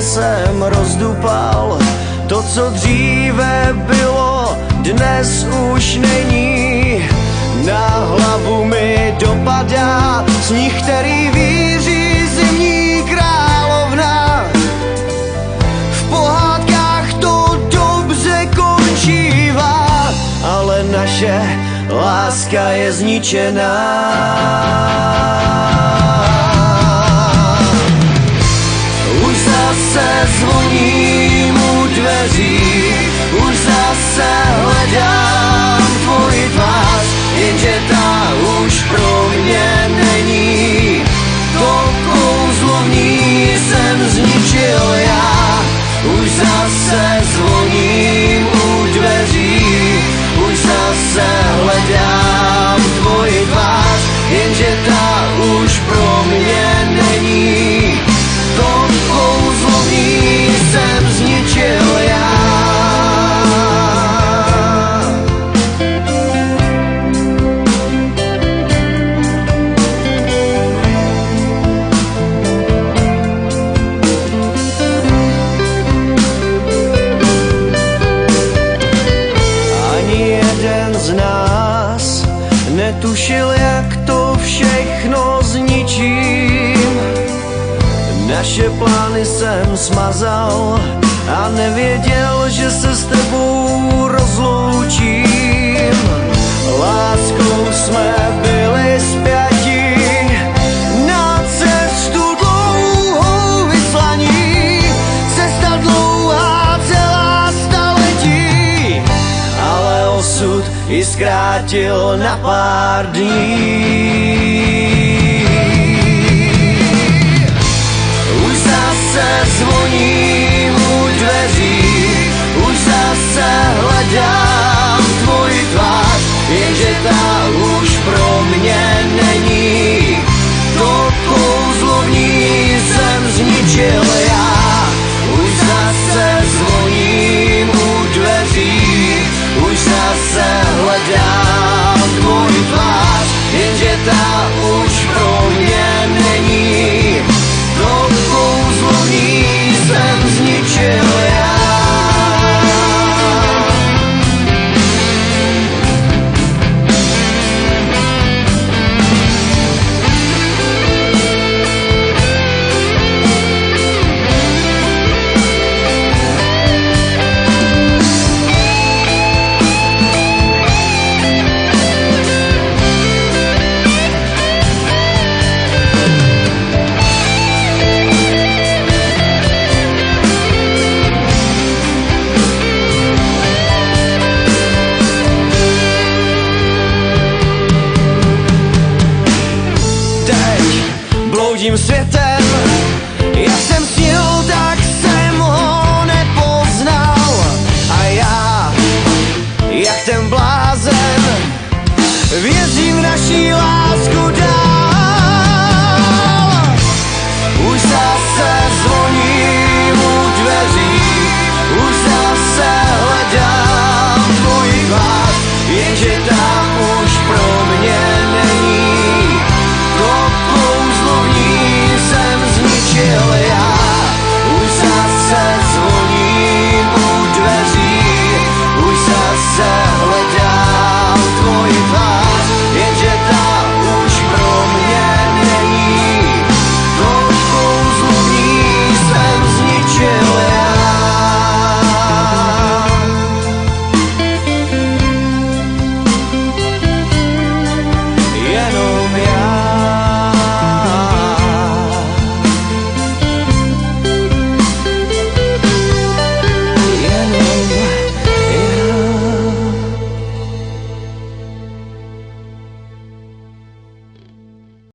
jsem rozdupal. To, co dříve bylo, dnes už není. Na hlavu mi dopadá sníh, který víří zimní královna. V pohádkách to dobře končívá, ale naše láska je zničená. Už zase zvoním u dveří, už zase hledám tvoji tvář, jenže ta už pro mě není. To kouzlo v ní jsem zničil já. Už zase zvoním u dveří, už zase hledám tvoji tvář, jenže ta už pro mě není. To kouzlo v ní jsem zničil já. Ani jeden z nás netušil, jak to všechno zničím. Naše plány jsem smazal a nevěděl, že se s tebou rozloučím. Láskou jsme byli spjati, na cestu dlouhou vyslaní. Cesta dlouhá celá staletí, ale osud ji zkrátil na pár dní. Zvoním u dveří,